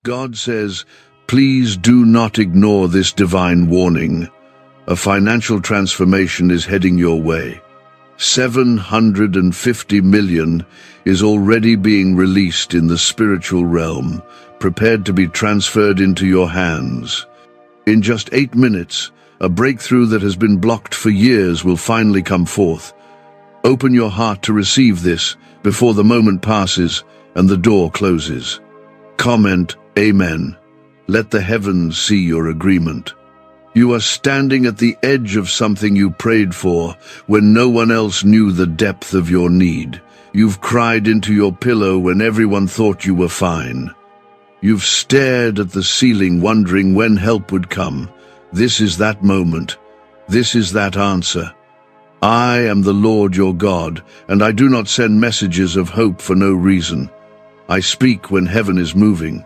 God says, please do not ignore this divine warning. A financial transformation is heading your way. 750 million is already being released in the spiritual realm, prepared to be transferred into your hands. In just 8 minutes, a breakthrough that has been blocked for years will finally come forth. Open your heart to receive this before the moment passes and the door closes. Comment, Amen. Let the heavens see your agreement. You are standing at the edge of something you prayed for when no one else knew the depth of your need. You've cried into your pillow when everyone thought you were fine. You've stared at the ceiling wondering when help would come. This is that moment. This is that answer. I am the Lord your God, and I do not send messages of hope for no reason. I speak when heaven is moving.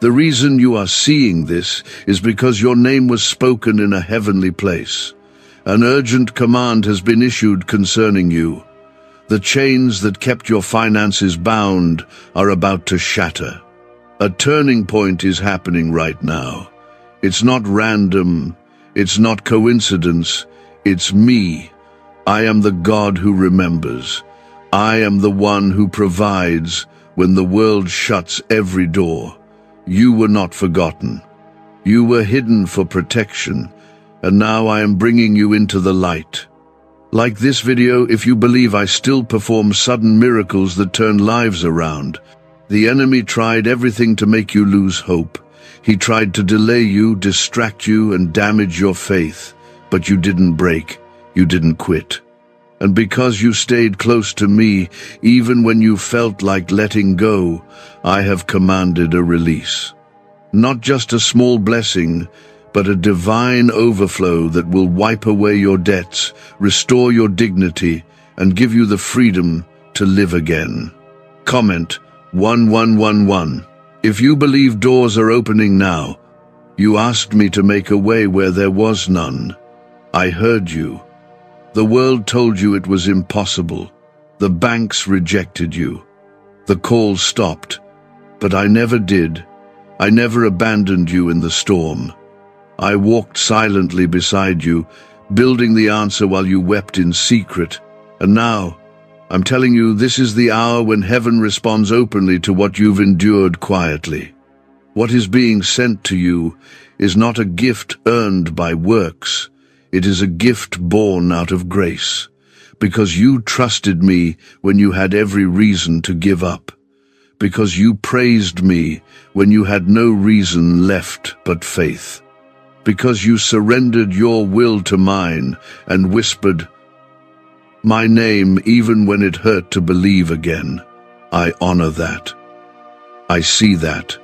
The reason you are seeing this is because your name was spoken in a heavenly place. An urgent command has been issued concerning you. The chains that kept your finances bound are about to shatter. A turning point is happening right now. It's not random. It's not coincidence. It's me. I am the God who remembers. I am the one who provides when the world shuts every door. You were not forgotten. You were hidden for protection, and now I am bringing you into the light. Like this video, if you believe I still perform sudden miracles that turn lives around. The enemy tried everything to make you lose hope. He tried to delay you, distract you, and damage your faith. But you didn't break. You didn't quit. And because you stayed close to me, even when you felt like letting go, I have commanded a release. Not just a small blessing, but a divine overflow that will wipe away your debts, restore your dignity, and give you the freedom to live again. Comment 1111. If you believe doors are opening now, you asked me to make a way where there was none. I heard you. The world told you it was impossible. The banks rejected you. The calls stopped. But I never did. I never abandoned you in the storm. I walked silently beside you, building the answer while you wept in secret. And now, I'm telling you, this is the hour when heaven responds openly to what you've endured quietly. What is being sent to you is not a gift earned by works. It is a gift born out of grace, because you trusted me when you had every reason to give up, because you praised me when you had no reason left but faith, because you surrendered your will to mine and whispered my name even when it hurt to believe again. I honor that. I see that.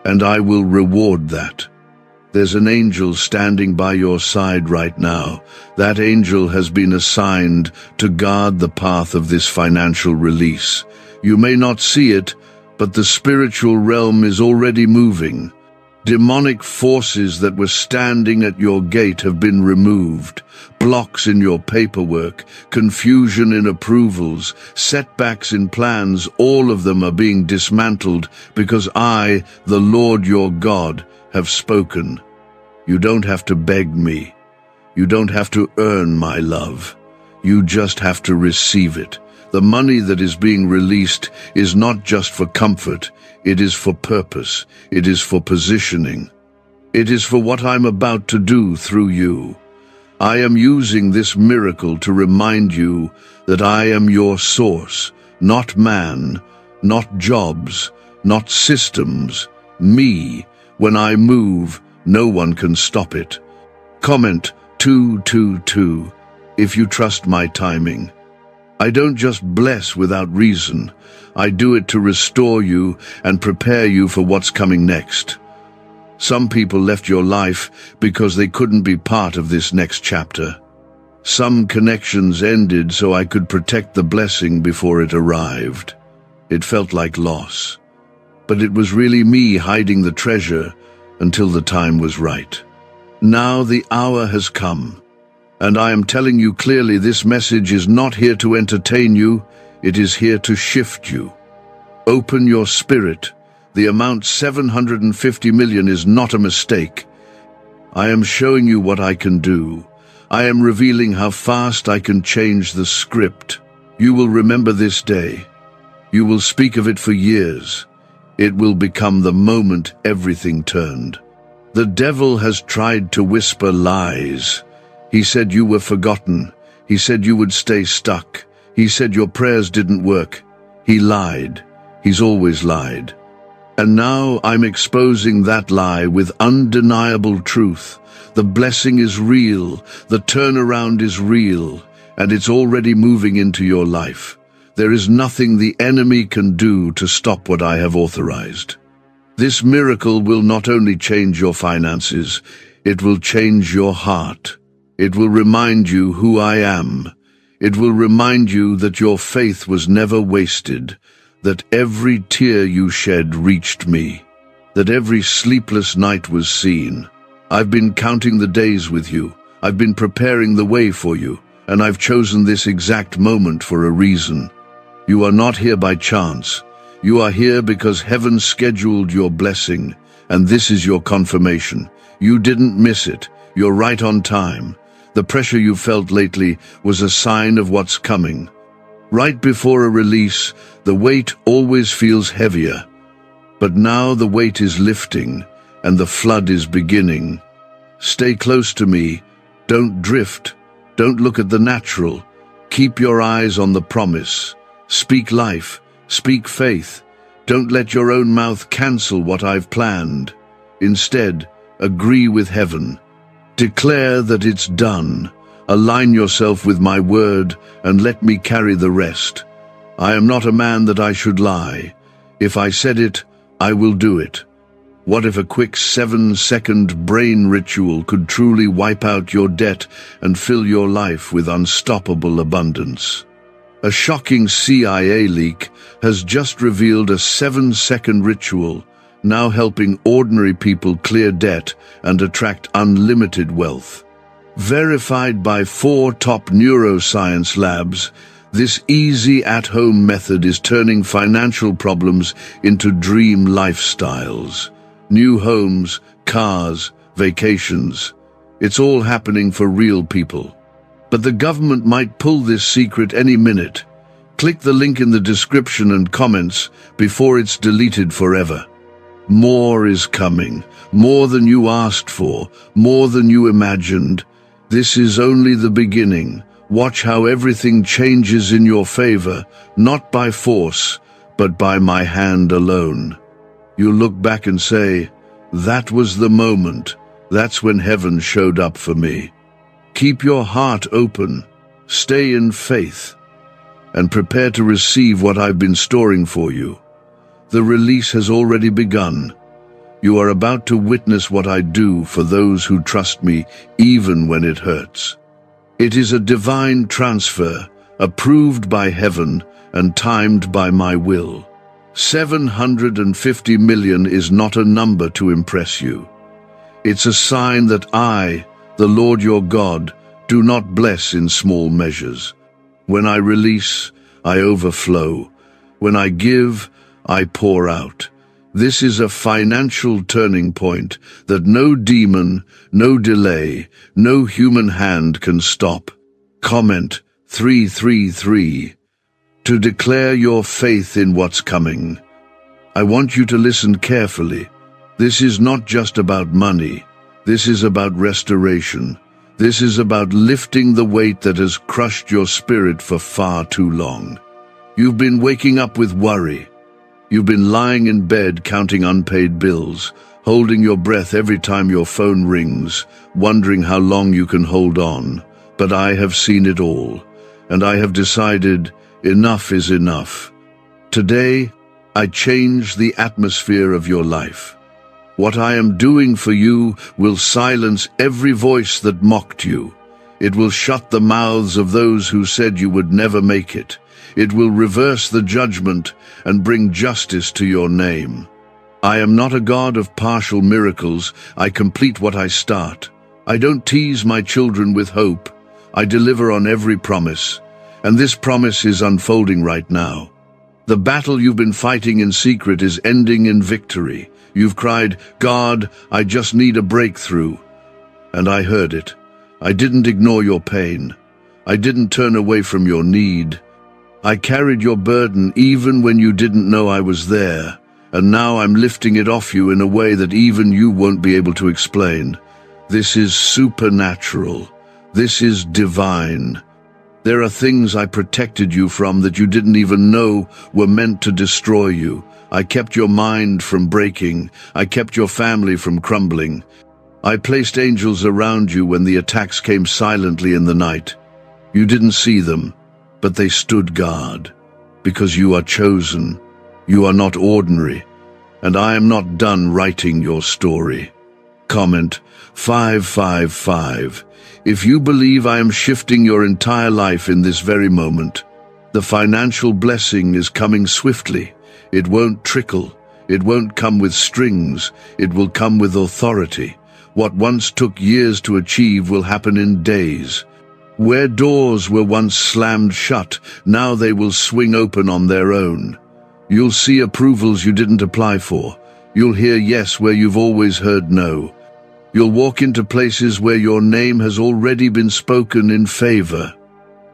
And I will reward that. There's an angel standing by your side right now. That angel has been assigned to guard the path of this financial release. You may not see it, but the spiritual realm is already moving. Demonic forces that were standing at your gate have been removed. Blocks in your paperwork, confusion in approvals, setbacks in plans, all of them are being dismantled because I, the Lord your God, have spoken. You don't have to beg me. You don't have to earn my love. You just have to receive it. The money that is being released is not just for comfort. It is for purpose. It is for positioning. It is for what I'm about to do through you. I am using this miracle to remind you that I am your source, not man, not jobs, not systems, me. When I move, no one can stop it. Comment 222 if you trust my timing. I don't just bless without reason. I do it to restore you and prepare you for what's coming next. Some people left your life because they couldn't be part of this next chapter. Some connections ended so I could protect the blessing before it arrived. It felt like loss. But it was really me hiding the treasure until the time was right. Now the hour has come, and I am telling you clearly this message is not here to entertain you, it is here to shift you. Open your spirit, The amount 750 million is not a mistake. I am showing you what I can do. I am revealing how fast I can change the script. You will remember this day. You will speak of it for years. It will become the moment everything turned. The devil has tried to whisper lies. He said you were forgotten. He said you would stay stuck. He said your prayers didn't work. He lied. He's always lied. And now I'm exposing that lie with undeniable truth. The blessing is real, the turnaround is real, and it's already moving into your life. There is nothing the enemy can do to stop what I have authorized. This miracle will not only change your finances, it will change your heart. It will remind you who I am. It will remind you that your faith was never wasted, that every tear you shed reached me, that every sleepless night was seen. I've been counting the days with you. I've been preparing the way for you, and I've chosen this exact moment for a reason. You are not here by chance. You are here because heaven scheduled your blessing, and this is your confirmation. You didn't miss it. You're right on time. The pressure you felt lately was a sign of what's coming. Right before a release, the weight always feels heavier. But now the weight is lifting, and the flood is beginning. Stay close to me. Don't drift. Don't look at the natural. Keep your eyes on the promise. Speak life. Speak faith. Don't let your own mouth cancel what I've planned. Instead, agree with heaven. Declare that it's done. Align yourself with my word and let me carry the rest. I am not a man that I should lie. If I said it, I will do it. What if a quick 7-second brain ritual could truly wipe out your debt and fill your life with unstoppable abundance? A shocking CIA leak has just revealed a 7-second ritual, now helping ordinary people clear debt and attract unlimited wealth. Verified by 4 top neuroscience labs, this easy at-home method is turning financial problems into dream lifestyles. New homes, cars, vacations. It's all happening for real people. But the government might pull this secret any minute. Click the link in the description and comments before it's deleted forever. More is coming, more than you asked for, more than you imagined. This is only the beginning. Watch how everything changes in your favor, not by force, but by my hand alone. You'll look back and say, that was the moment. That's when heaven showed up for me. Keep your heart open, stay in faith, and prepare to receive what I've been storing for you. The release has already begun. You are about to witness what I do for those who trust me, even when it hurts. It is a divine transfer, approved by heaven and timed by my will. 750 million is not a number to impress you. It's a sign that I, the Lord your God, do not bless in small measures. When I release, I overflow. When I give, I pour out. This is a financial turning point that no demon, no delay, no human hand can stop. Comment 333 to declare your faith in what's coming. I want you to listen carefully. This is not just about money. This is about restoration. This is about lifting the weight that has crushed your spirit for far too long. You've been waking up with worry. You've been lying in bed counting unpaid bills, holding your breath every time your phone rings, wondering how long you can hold on. But I have seen it all, and I have decided enough is enough. Today, I change the atmosphere of your life. What I am doing for you will silence every voice that mocked you. It will shut the mouths of those who said you would never make it. It will reverse the judgment and bring justice to your name. I am not a God of partial miracles. I complete what I start. I don't tease my children with hope. I deliver on every promise. And this promise is unfolding right now. The battle you've been fighting in secret is ending in victory. You've cried, "God, I just need a breakthrough." And I heard it. I didn't ignore your pain. I didn't turn away from your need. I carried your burden even when you didn't know I was there. And now I'm lifting it off you in a way that even you won't be able to explain. This is supernatural. This is divine. There are things I protected you from that you didn't even know were meant to destroy you. I kept your mind from breaking. I kept your family from crumbling. I placed angels around you when the attacks came silently in the night. You didn't see them, but they stood guard. Because you are chosen. You are not ordinary. And I am not done writing your story. Comment 555. If you believe I am shifting your entire life in this very moment, the financial blessing is coming swiftly. It won't trickle. It won't come with strings. It will come with authority. What once took years to achieve will happen in days. Where doors were once slammed shut, now they will swing open on their own. You'll see approvals you didn't apply for. You'll hear yes where you've always heard no. You'll walk into places where your name has already been spoken in favor.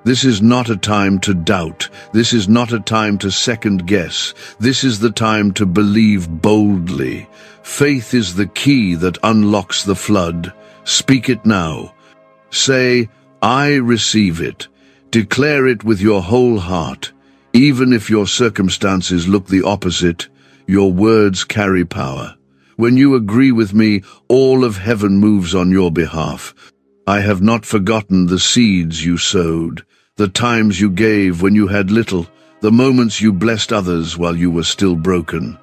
This is not a time to doubt. This is not a time to second guess. This is the time to believe boldly. Faith is the key that unlocks the flood. Speak it now. Say, "I receive it." Declare it with your whole heart. Even if your circumstances look the opposite, your words carry power. When you agree with me, all of heaven moves on your behalf. I have not forgotten the seeds you sowed, the times you gave when you had little, the moments you blessed others while you were still broken.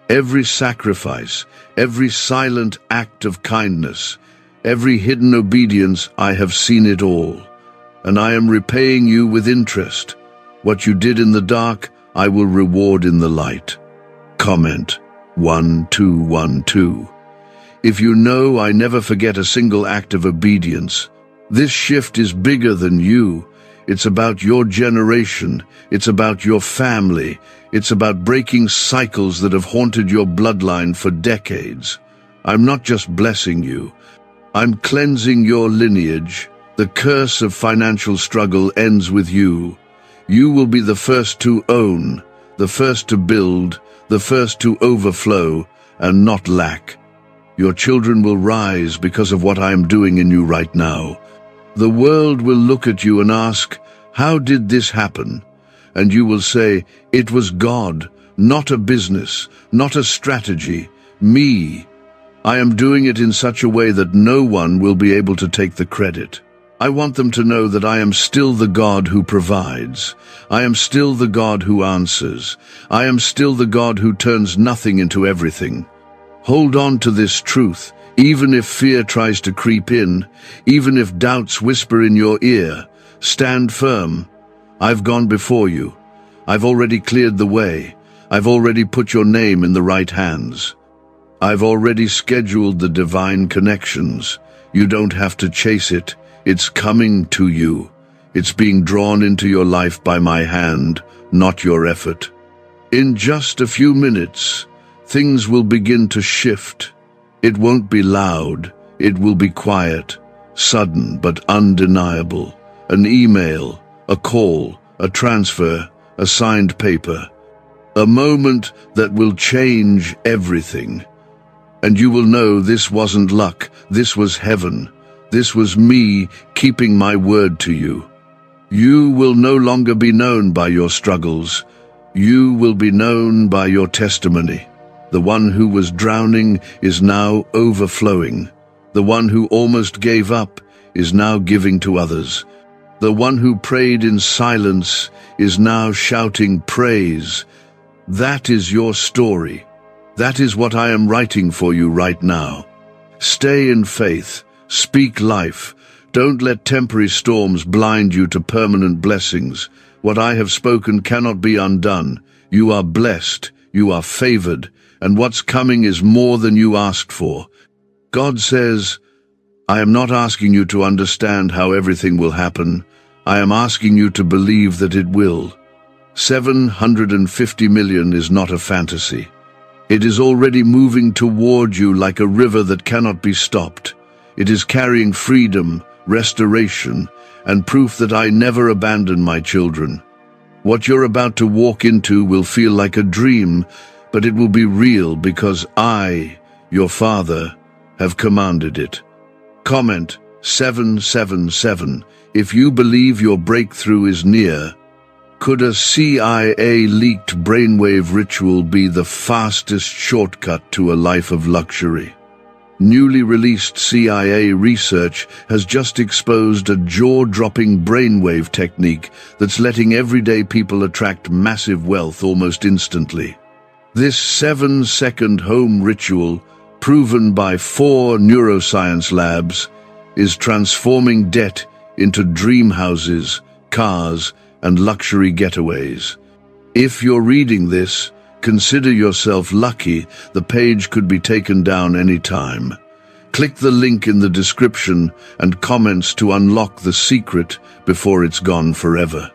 Every sacrifice, every silent act of kindness, every hidden obedience, I have seen it all. And I am repaying you with interest. What you did in the dark, I will reward in the light. Comment 1212. If you know I never forget a single act of obedience, this shift is bigger than you. It's about your generation. It's about your family. It's about breaking cycles that have haunted your bloodline for decades. I'm not just blessing you. I'm cleansing your lineage. The curse of financial struggle ends with you. You will be the first to own, the first to build, the first to overflow and not lack. Your children will rise because of what I am doing in you right now. The world will look at you and ask, "How did this happen?" And you will say, "It was God, not a business, not a strategy, me. I am doing it in such a way that no one will be able to take the credit." I want them to know that I am still the God who provides. I am still the God who answers. I am still the God who turns nothing into everything. Hold on to this truth, even if fear tries to creep in, even if doubts whisper in your ear. Stand firm. I've gone before you. I've already cleared the way. I've already put your name in the right hands. I've already scheduled the divine connections. You don't have to chase it. It's coming to you. It's being drawn into your life by my hand, not your effort. In just a few minutes, things will begin to shift. It won't be loud. It will be quiet, sudden but undeniable. An email, a call, a transfer, a signed paper. A moment that will change everything. And you will know this wasn't luck. This was heaven. This was me keeping my word to you. You will no longer be known by your struggles. You will be known by your testimony. The one who was drowning is now overflowing. The one who almost gave up is now giving to others. The one who prayed in silence is now shouting praise. That is your story. That is what I am writing for you right now. Stay in faith. Speak life. Don't let temporary storms blind you to permanent blessings. What I have spoken cannot be undone. You are blessed. You are favored. And what's coming is more than you asked for. God says, I am not asking you to understand how everything will happen. I am asking you to believe that it will. 750 million is not a fantasy. It is already moving toward you like a river that cannot be stopped. It is carrying freedom, restoration, and proof that I never abandon my children. What you're about to walk into will feel like a dream, but it will be real because I, your Father, have commanded it. Comment 777 if you believe your breakthrough is near. Could a CIA-leaked brainwave ritual be the fastest shortcut to a life of luxury? Newly released CIA research has just exposed a jaw-dropping brainwave technique that's letting everyday people attract massive wealth almost instantly. This 7-second home ritual, proven by 4 neuroscience labs, is transforming debt into dream houses, cars, and luxury getaways. If you're reading this, consider yourself lucky. The page could be taken down any time. Click the link in the description and comments to unlock the secret before it's gone forever.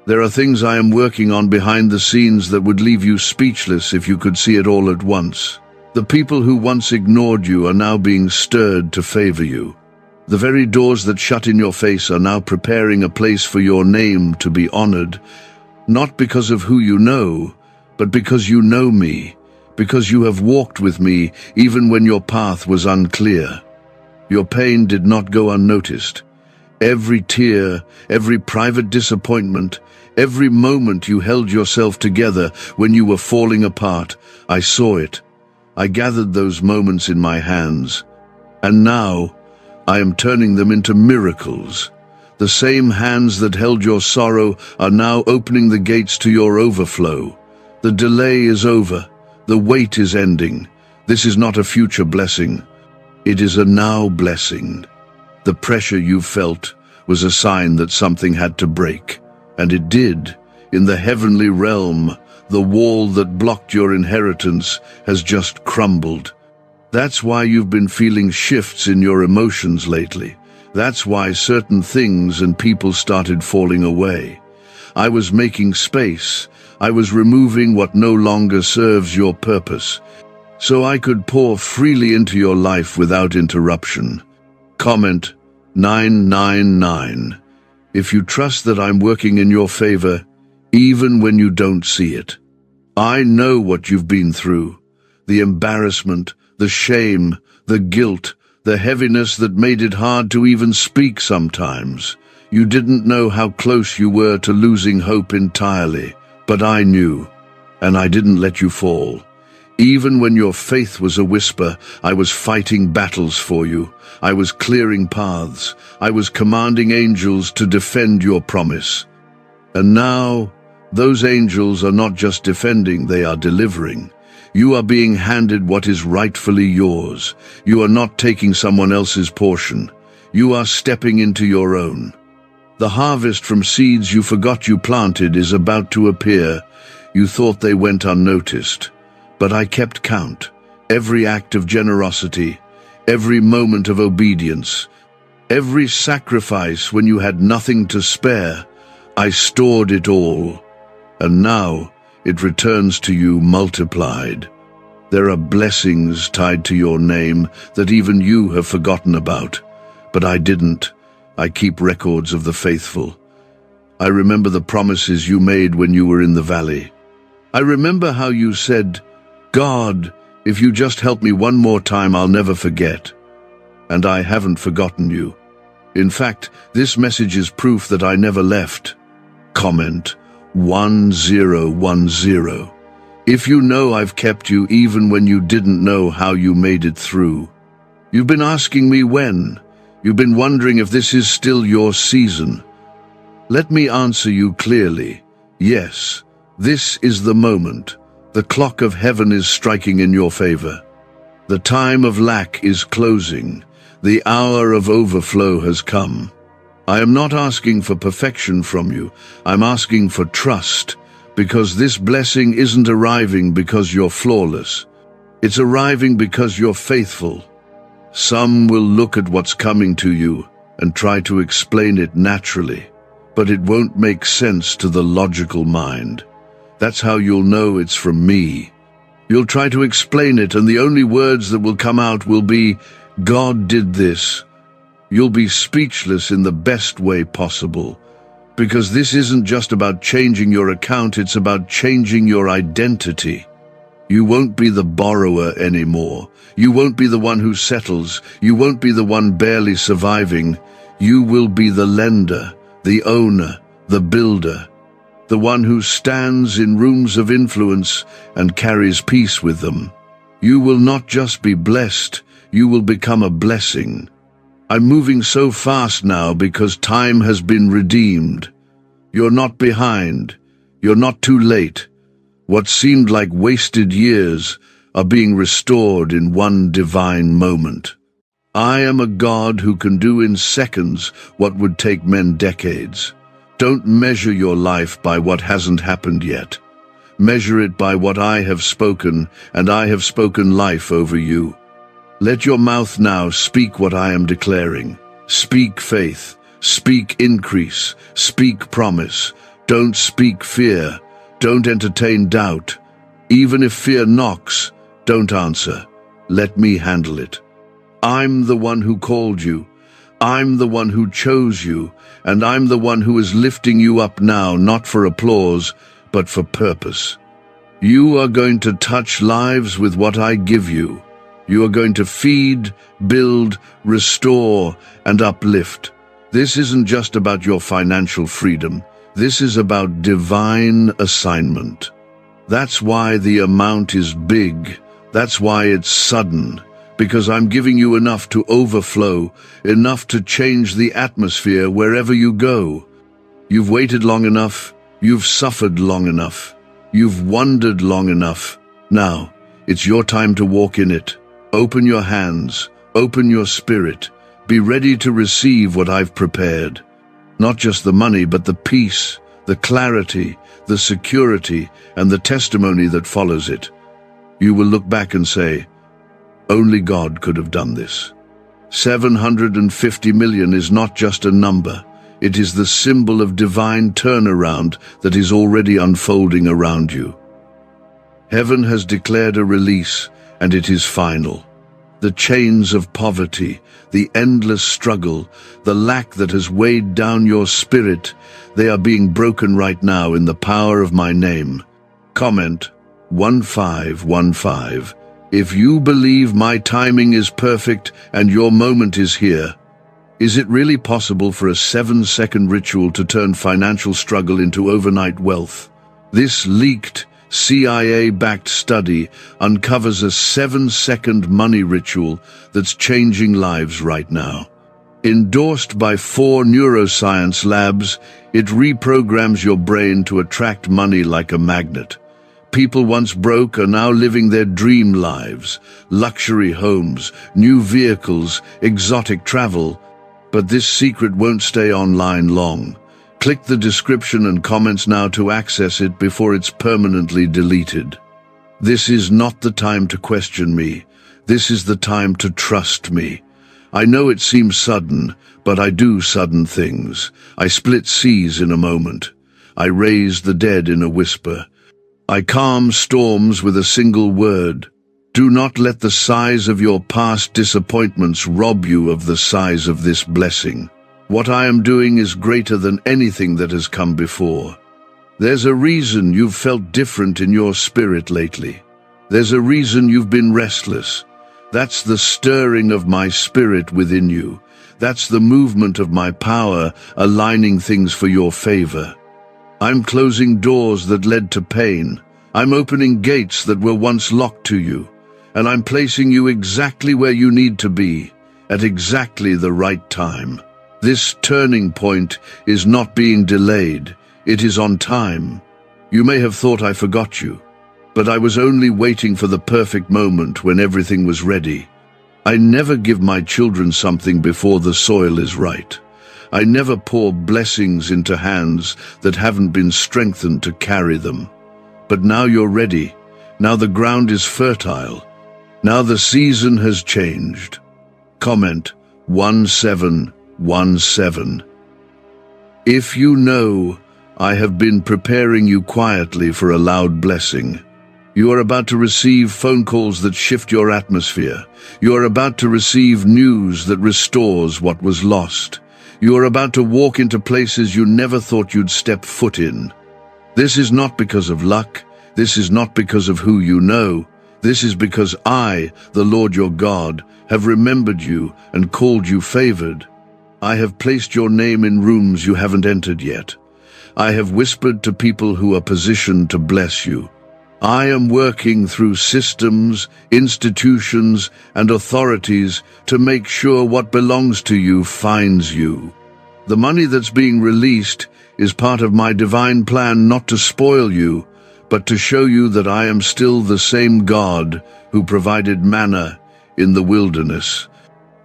There are things I am working on behind the scenes that would leave you speechless if you could see it all at once. The people who once ignored you are now being stirred to favor you. The very doors that shut in your face are now preparing a place for your name to be honored, not because of who you know, but because you know me, because you have walked with me even when your path was unclear. Your pain did not go unnoticed. Every tear, every private disappointment, every moment you held yourself together when you were falling apart, I saw it. I gathered those moments in my hands. And now, I am turning them into miracles. The same hands that held your sorrow are now opening the gates to your overflow. The delay is over. The wait is ending. This is not a future blessing. It is a now blessing. The pressure you felt was a sign that something had to break. And it did. In the heavenly realm, the wall that blocked your inheritance has just crumbled. That's why you've been feeling shifts in your emotions lately. That's why certain things and people started falling away. I was making space. I was removing what no longer serves your purpose, so I could pour freely into your life without interruption. Comment 999 if you trust that I'm working in your favor, even when you don't see it. I know what you've been through. The embarrassment, the shame, the guilt, the heaviness that made it hard to even speak sometimes. You didn't know how close you were to losing hope entirely, but I knew, and I didn't let you fall. Even when your faith was a whisper, I was fighting battles for you. I was clearing paths. I was commanding angels to defend your promise. And now, those angels are not just defending, they are delivering. You are being handed what is rightfully yours. You are not taking someone else's portion. You are stepping into your own. The harvest from seeds you forgot you planted is about to appear. You thought they went unnoticed. But I kept count. Every act of generosity, every moment of obedience, every sacrifice when you had nothing to spare, I stored it all. And now it returns to you multiplied. There are blessings tied to your name that even you have forgotten about. But I didn't. I keep records of the faithful. I remember the promises you made when you were in the valley. I remember how you said, "God, if you just help me one more time, I'll never forget." And I haven't forgotten you. In fact, this message is proof that I never left. Comment 1010. If you know I've kept you even when you didn't know how you made it through. You've been asking me when. You've been wondering if this is still your season. Let me answer you clearly. Yes, this is the moment. The clock of heaven is striking in your favor. The time of lack is closing. The hour of overflow has come. I am not asking for perfection from you. I'm asking for trust, because this blessing isn't arriving because you're flawless. It's arriving because you're faithful. Some will look at what's coming to you and try to explain it naturally. but it won't make sense to the logical mind. That's how you'll know it's from me. You'll try to explain it, and the only words that will come out will be, "God did this." You'll be speechless in the best way possible. Because this isn't just about changing your account, it's about changing your identity. You won't be the borrower anymore. You won't be the one who settles. You won't be the one barely surviving. You will be the lender, the owner, the builder, the one who stands in rooms of influence and carries peace with them. You will not just be blessed, you will become a blessing. I'm moving so fast now because time has been redeemed. You're not behind. You're not too late. What seemed like wasted years are being restored in one divine moment. I am a God who can do in seconds what would take men decades. Don't measure your life by what hasn't happened yet. Measure it by what I have spoken, and I have spoken life over you. Let your mouth now speak what I am declaring. Speak faith, speak increase, speak promise. Don't speak fear, don't entertain doubt. Even if fear knocks, don't answer. Let me handle it. I'm the one who called you. I'm the one who chose you, and I'm the one who is lifting you up now, not for applause, but for purpose. You are going to touch lives with what I give you. You are going to feed, build, restore, and uplift. This isn't just about your financial freedom. This is about divine assignment. That's why the amount is big. That's why it's sudden. Because I'm giving you enough to overflow, enough to change the atmosphere wherever you go. You've waited long enough. You've suffered long enough. You've wondered long enough. Now, it's your time to walk in it. Open your hands, open your spirit, be ready to receive what I've prepared. Not just the money, but the peace, the clarity, the security, and the testimony that follows it. You will look back and say, only God could have done this. 750 million is not just a number. It is the symbol of divine turnaround that is already unfolding around you. Heaven has declared a release, and it is final. The chains of poverty, the endless struggle, the lack that has weighed down your spirit, they are being broken right now in the power of my name. Comment 1515. If you believe my timing is perfect and your moment is here, is it really possible for a 7-second ritual to turn financial struggle into overnight wealth? This leaked CIA-backed study uncovers a 7-second money ritual that's changing lives right now. Endorsed by 4 neuroscience labs, it reprograms your brain to attract money like a magnet. People once broke are now living their dream lives, luxury homes, new vehicles, exotic travel. But this secret won't stay online long. Click the description and comments now to access it before it's permanently deleted. This is not the time to question me. This is the time to trust me. I know it seems sudden, but I do sudden things. I split seas in a moment. I raise the dead in a whisper. I calm storms with a single word. Do not let the size of your past disappointments rob you of the size of this blessing. What I am doing is greater than anything that has come before. There's a reason you've felt different in your spirit lately. There's a reason you've been restless. That's the stirring of my spirit within you. That's the movement of my power aligning things for your favor. I'm closing doors that led to pain. I'm opening gates that were once locked to you. And I'm placing you exactly where you need to be, at exactly the right time. This turning point is not being delayed. It is on time. You may have thought I forgot you, but I was only waiting for the perfect moment when everything was ready. I never give my children something before the soil is right. I never pour blessings into hands that haven't been strengthened to carry them. But now you're ready. Now the ground is fertile. Now the season has changed. Comment 1717. If you know, I have been preparing you quietly for a loud blessing. You are about to receive phone calls that shift your atmosphere. You are about to receive news that restores what was lost. You are about to walk into places you never thought you'd step foot in. This is not because of luck. This is not because of who you know. This is because I, the Lord your God, have remembered you and called you favored. I have placed your name in rooms you haven't entered yet. I have whispered to people who are positioned to bless you. I am working through systems, institutions, and authorities to make sure what belongs to you finds you. The money that's being released is part of my divine plan not to spoil you, but to show you that I am still the same God who provided manna in the wilderness.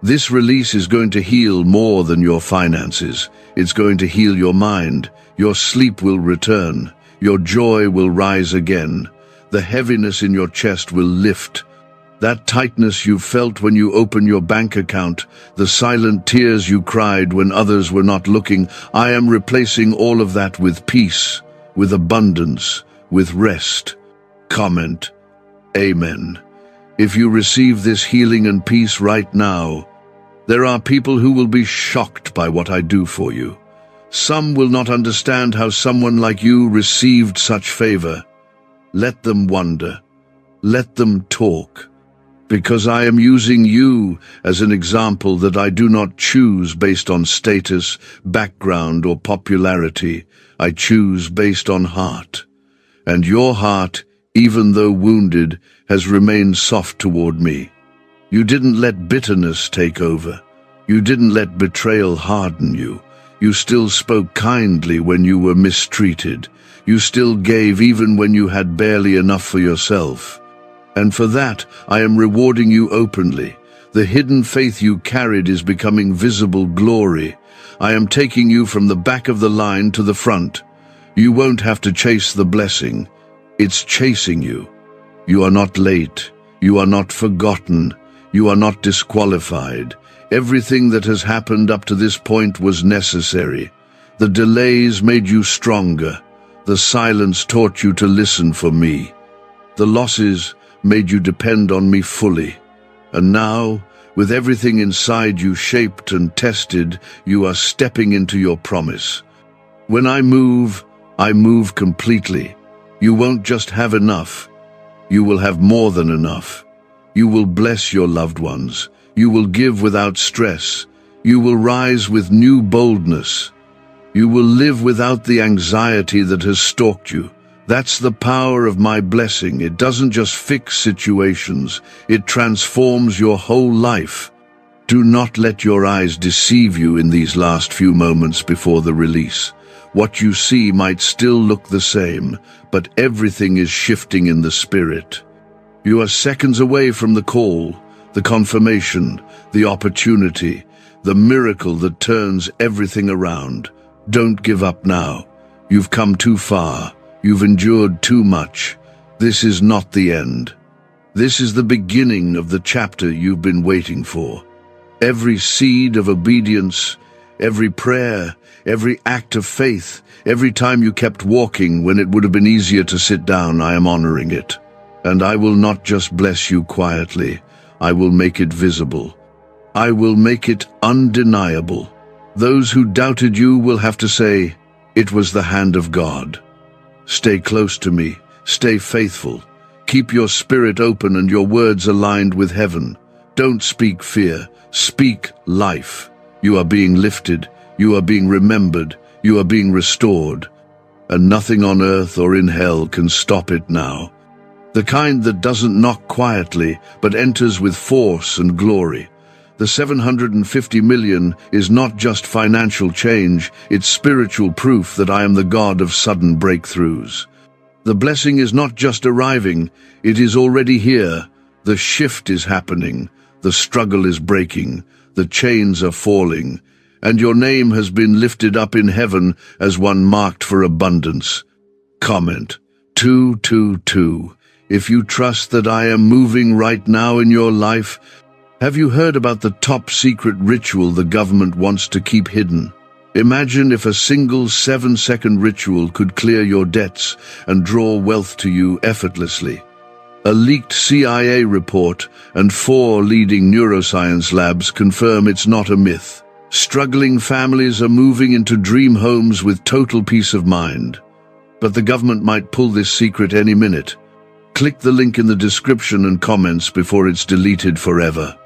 This release is going to heal more than your finances. It's going to heal your mind. Your sleep will return. Your joy will rise again. The heaviness in your chest will lift. That tightness you felt when you opened your bank account, the silent tears you cried when others were not looking, I am replacing all of that with peace, with abundance, with rest. Comment, Amen. If you receive this healing and peace right now, there are people who will be shocked by what I do for you. Some will not understand how someone like you received such favor. Let them wonder. Let them talk. Because I am using you as an example that I do not choose based on status, background, or popularity. I choose based on heart. And your heart, even though wounded, has remained soft toward me. You didn't let bitterness take over. You didn't let betrayal harden you. You still spoke kindly when you were mistreated. You still gave even when you had barely enough for yourself. And for that, I am rewarding you openly. The hidden faith you carried is becoming visible glory. I am taking you from the back of the line to the front. You won't have to chase the blessing. It's chasing you. You are not late. You are not forgotten. You are not disqualified. Everything that has happened up to this point was necessary. The delays made you stronger. The silence taught you to listen for me. The losses made you depend on me fully. And now, with everything inside you shaped and tested, you are stepping into your promise. When I move completely. You won't just have enough. You will have more than enough. You will bless your loved ones. You will give without stress. You will rise with new boldness. You will live without the anxiety that has stalked you. That's the power of my blessing. It doesn't just fix situations. It transforms your whole life. Do not let your eyes deceive you in these last few moments before the release. What you see might still look the same, but everything is shifting in the spirit. You are seconds away from the call, the confirmation, the opportunity, the miracle that turns everything around. Don't give up now. You've come too far. You've endured too much. This is not the end. This is the beginning of the chapter you've been waiting for. Every seed of obedience, every prayer, every act of faith, every time you kept walking when it would have been easier to sit down, I am honoring it. And I will not just bless you quietly. I will make it visible. I will make it undeniable. Those who doubted you will have to say, it was the hand of God. Stay close to me. Stay faithful. Keep your spirit open and your words aligned with heaven. Don't speak fear. Speak life. You are being lifted. You are being remembered. You are being restored. And nothing on earth or in hell can stop it now. The kind that doesn't knock quietly, but enters with force and glory. The 750 million is not just financial change, it's spiritual proof that I am the God of sudden breakthroughs. The blessing is not just arriving, it is already here. The shift is happening, the struggle is breaking, the chains are falling, and your name has been lifted up in heaven as one marked for abundance. Comment 222. If you trust that I am moving right now in your life, have you heard about the top secret ritual the government wants to keep hidden? Imagine if a single 7-second ritual could clear your debts and draw wealth to you effortlessly. A leaked CIA report and 4 leading neuroscience labs confirm it's not a myth. Struggling families are moving into dream homes with total peace of mind. But the government might pull this secret any minute. Click the link in the description and comments before it's deleted forever.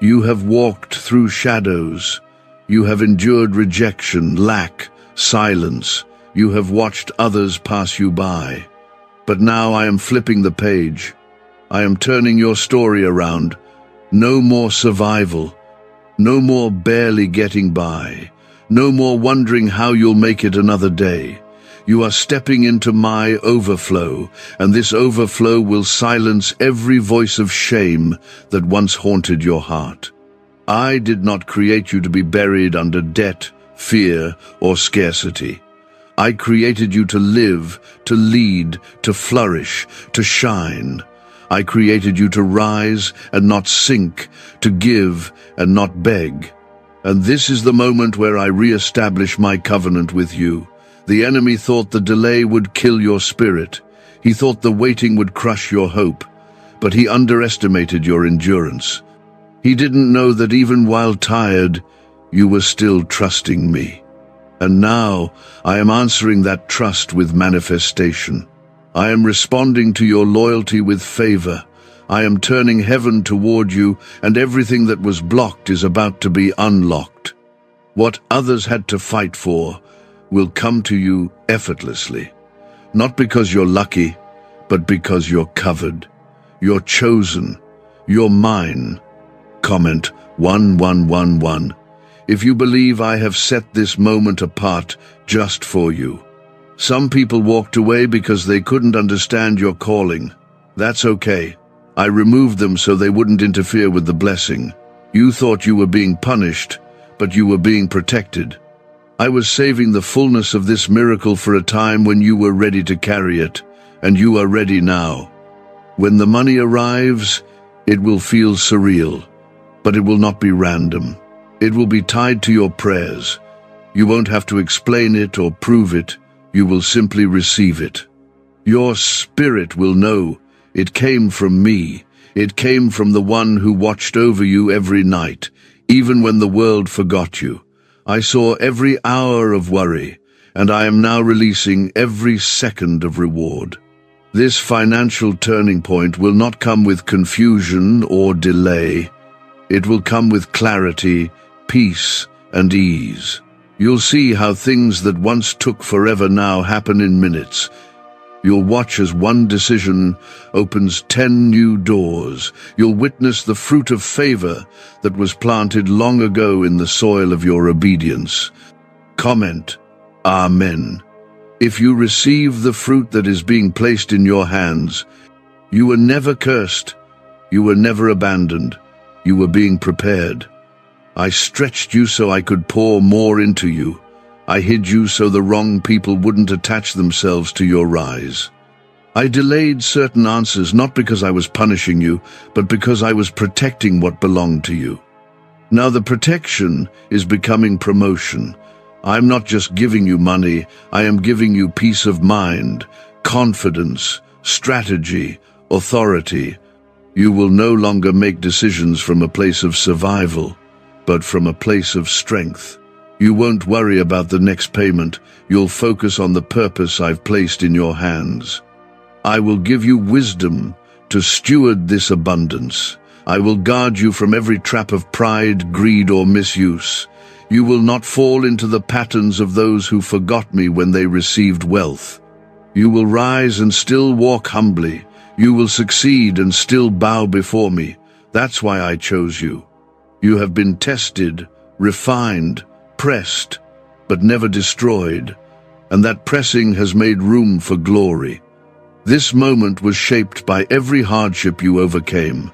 You have walked through shadows. You have endured rejection, lack, silence. You have watched others pass you by. But now I am flipping the page. I am turning your story around. No more survival. No more barely getting by. No more wondering how you'll make it another day. You are stepping into my overflow, and this overflow will silence every voice of shame that once haunted your heart. I did not create you to be buried under debt, fear, or scarcity. I created you to live, to lead, to flourish, to shine. I created you to rise and not sink, to give and not beg. And this is the moment where I re-establish my covenant with you. The enemy thought the delay would kill your spirit. He thought the waiting would crush your hope. But he underestimated your endurance. He didn't know that even while tired, you were still trusting me. And now, I am answering that trust with manifestation. I am responding to your loyalty with favor. I am turning heaven toward you, and everything that was blocked is about to be unlocked. What others had to fight for will come to you effortlessly. Not because you're lucky, but because you're covered. You're chosen. You're mine. Comment 1111. If you believe I have set this moment apart just for you. Some people walked away because they couldn't understand your calling. That's okay. I removed them so they wouldn't interfere with the blessing. You thought you were being punished, but you were being protected. I was saving the fullness of this miracle for a time when you were ready to carry it, and you are ready now. When the money arrives, it will feel surreal, but it will not be random. It will be tied to your prayers. You won't have to explain it or prove it. You will simply receive it. Your spirit will know it came from me. It came from the one who watched over you every night, even when the world forgot you. I saw every hour of worry, and I am now releasing every second of reward. This financial turning point will not come with confusion or delay. It will come with clarity, peace, and ease. You'll see how things that once took forever now happen in minutes. You'll watch as one decision opens 10 new doors. You'll witness the fruit of favor that was planted long ago in the soil of your obedience. Comment, Amen. If you receive the fruit that is being placed in your hands, you were never cursed. You were never abandoned. You were being prepared. I stretched you so I could pour more into you. I hid you so the wrong people wouldn't attach themselves to your rise. I delayed certain answers not because I was punishing you, but because I was protecting what belonged to you. Now the protection is becoming promotion. I'm not just giving you money, I am giving you peace of mind, confidence, strategy, authority. You will no longer make decisions from a place of survival, but from a place of strength. You won't worry about the next payment. You'll focus on the purpose I've placed in your hands. I will give you wisdom to steward this abundance. I will guard you from every trap of pride, greed, or misuse. You will not fall into the patterns of those who forgot me when they received wealth. You will rise and still walk humbly. You will succeed and still bow before me. That's why I chose you. You have been tested, refined, pressed, but never destroyed, and that pressing has made room for glory. This moment was shaped by every hardship you overcame,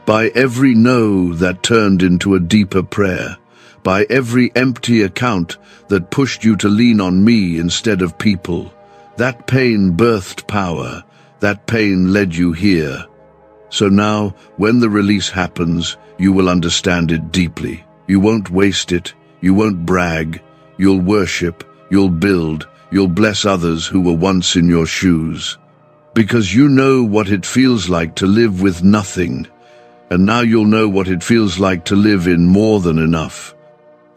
by every no that turned into a deeper prayer, by every empty account that pushed you to lean on me instead of people. That pain birthed power, that pain led you here. So now, when the release happens, you will understand it deeply. You won't waste it. You won't brag. you'll worship, you'll build, you'll bless others who were once in your shoes. Because you know what it feels like to live with nothing, and now you'll know what it feels like to live in more than enough.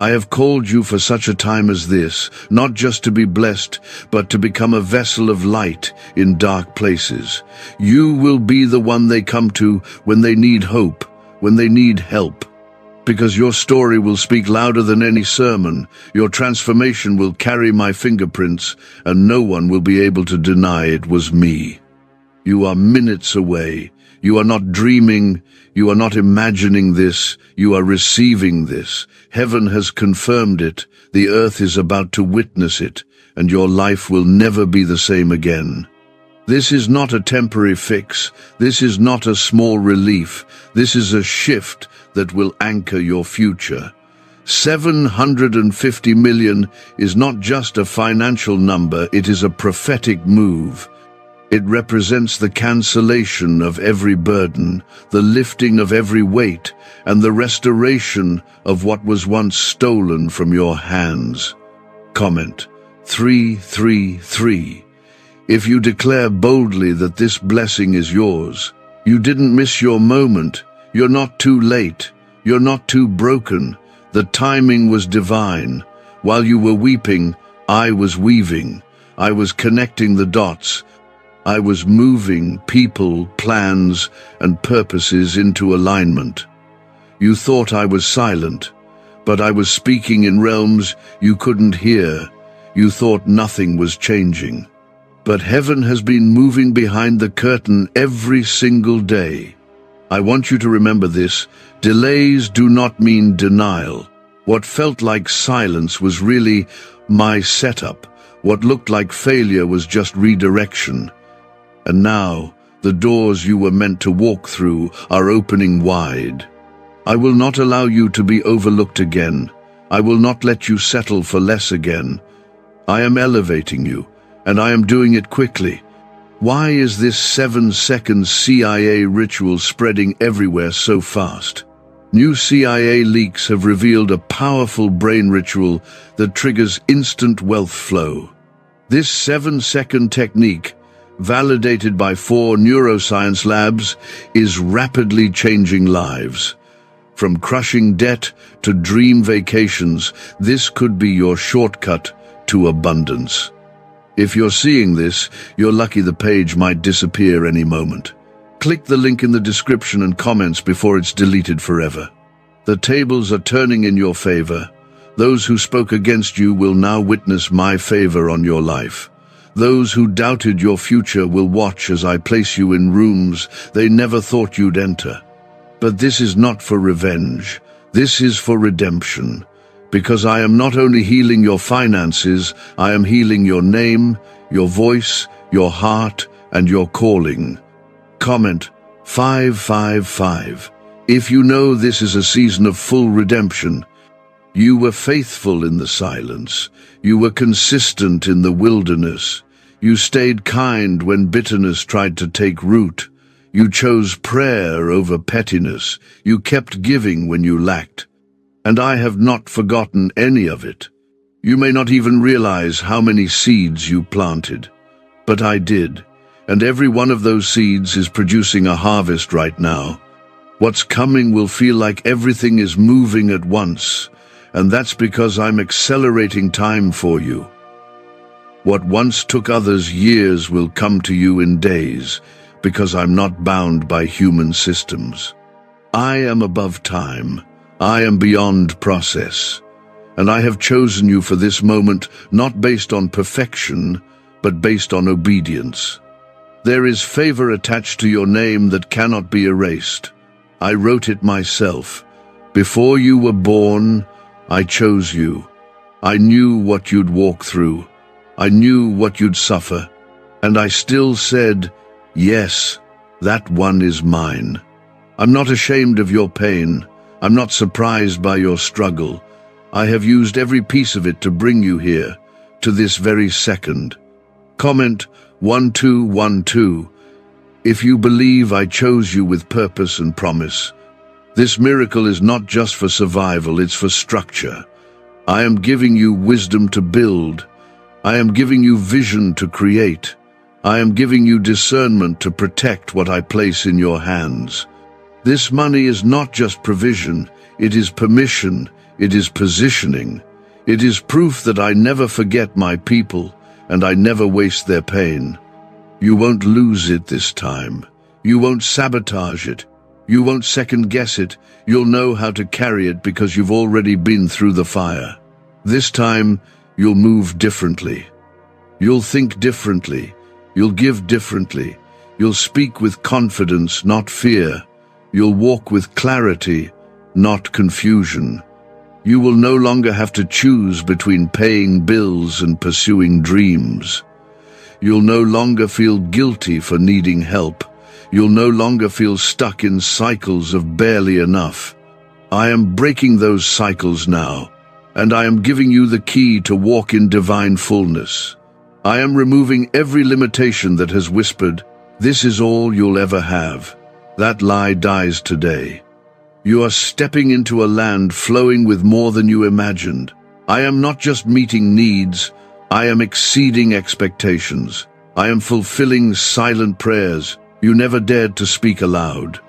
I have called you for such a time as this, not just to be blessed, but to become a vessel of light in dark places. You will be the one they come to when they need hope, when they need help. Because your story will speak louder than any sermon, your transformation will carry my fingerprints, and no one will be able to deny it was me. You are minutes away. You are not dreaming, you are not imagining this, you are receiving this. Heaven has confirmed it, the earth is about to witness it, and your life will never be the same again. This is not a temporary fix, this is not a small relief, this is a shift that will anchor your future. 750 million is not just a financial number, it is a prophetic move. It represents the cancellation of every burden, the lifting of every weight, and the restoration of what was once stolen from your hands. Comment 333. If you declare boldly that this blessing is yours, you didn't miss your moment, you're not too late, you're not too broken, the timing was divine. While you were weeping, I was weaving, I was connecting the dots, I was moving people, plans, and purposes into alignment. You thought I was silent, but I was speaking in realms you couldn't hear. You thought nothing was changing. But heaven has been moving behind the curtain every single day. I want you to remember this. Delays do not mean denial. What felt like silence was really my setup. What looked like failure was just redirection. And now, the doors you were meant to walk through are opening wide. I will not allow you to be overlooked again. I will not let you settle for less again. I am elevating you, and I am doing it quickly. Why is this 7-second CIA ritual spreading everywhere so fast? New CIA leaks have revealed a powerful brain ritual that triggers instant wealth flow. This 7-second technique, validated by 4 neuroscience labs, is rapidly changing lives. From crushing debt to dream vacations, this could be your shortcut to abundance. If you're seeing this, you're lucky the page might disappear any moment. Click the link in the description and comments before it's deleted forever. The tables are turning in your favor. Those who spoke against you will now witness my favor on your life. Those who doubted your future will watch as I place you in rooms they never thought you'd enter. But this is not for revenge. This is for redemption. Because I am not only healing your finances, I am healing your name, your voice, your heart, and your calling. Comment 555. If you know this is a season of full redemption, you were faithful in the silence. You were consistent in the wilderness. You stayed kind when bitterness tried to take root. You chose prayer over pettiness. You kept giving when you lacked. And I have not forgotten any of it. You may not even realize how many seeds you planted. But I did. And every one of those seeds is producing a harvest right now. What's coming will feel like everything is moving at once. And that's because I'm accelerating time for you. What once took others years will come to you in days, because I'm not bound by human systems. I am above time. I am beyond process. And I have chosen you for this moment, not based on perfection, but based on obedience. There is favor attached to your name that cannot be erased. I wrote it myself. Before you were born, I chose you. I knew what you'd walk through. I knew what you'd suffer. And I still said, yes, that one is mine. I'm not ashamed of your pain. I'm not surprised by your struggle. I have used every piece of it to bring you here, to this very second. Comment 1212. If you believe I chose you with purpose and promise, this miracle is not just for survival, it's for structure. I am giving you wisdom to build. I am giving you vision to create. I am giving you discernment to protect what I place in your hands. This money is not just provision, it is permission, it is positioning. It is proof that I never forget my people, and I never waste their pain. You won't lose it this time. You won't sabotage it. You won't second-guess it. You'll know how to carry it because you've already been through the fire. This time, you'll move differently. You'll think differently. You'll give differently. You'll speak with confidence, not fear. You'll walk with clarity, not confusion. You will no longer have to choose between paying bills and pursuing dreams. You'll no longer feel guilty for needing help. You'll no longer feel stuck in cycles of barely enough. I am breaking those cycles now, and I am giving you the key to walk in divine fullness. I am removing every limitation that has whispered, "This is all you'll ever have." That lie dies today. You are stepping into a land flowing with more than you imagined. I am not just meeting needs, I am exceeding expectations. I am fulfilling silent prayers you never dared to speak aloud.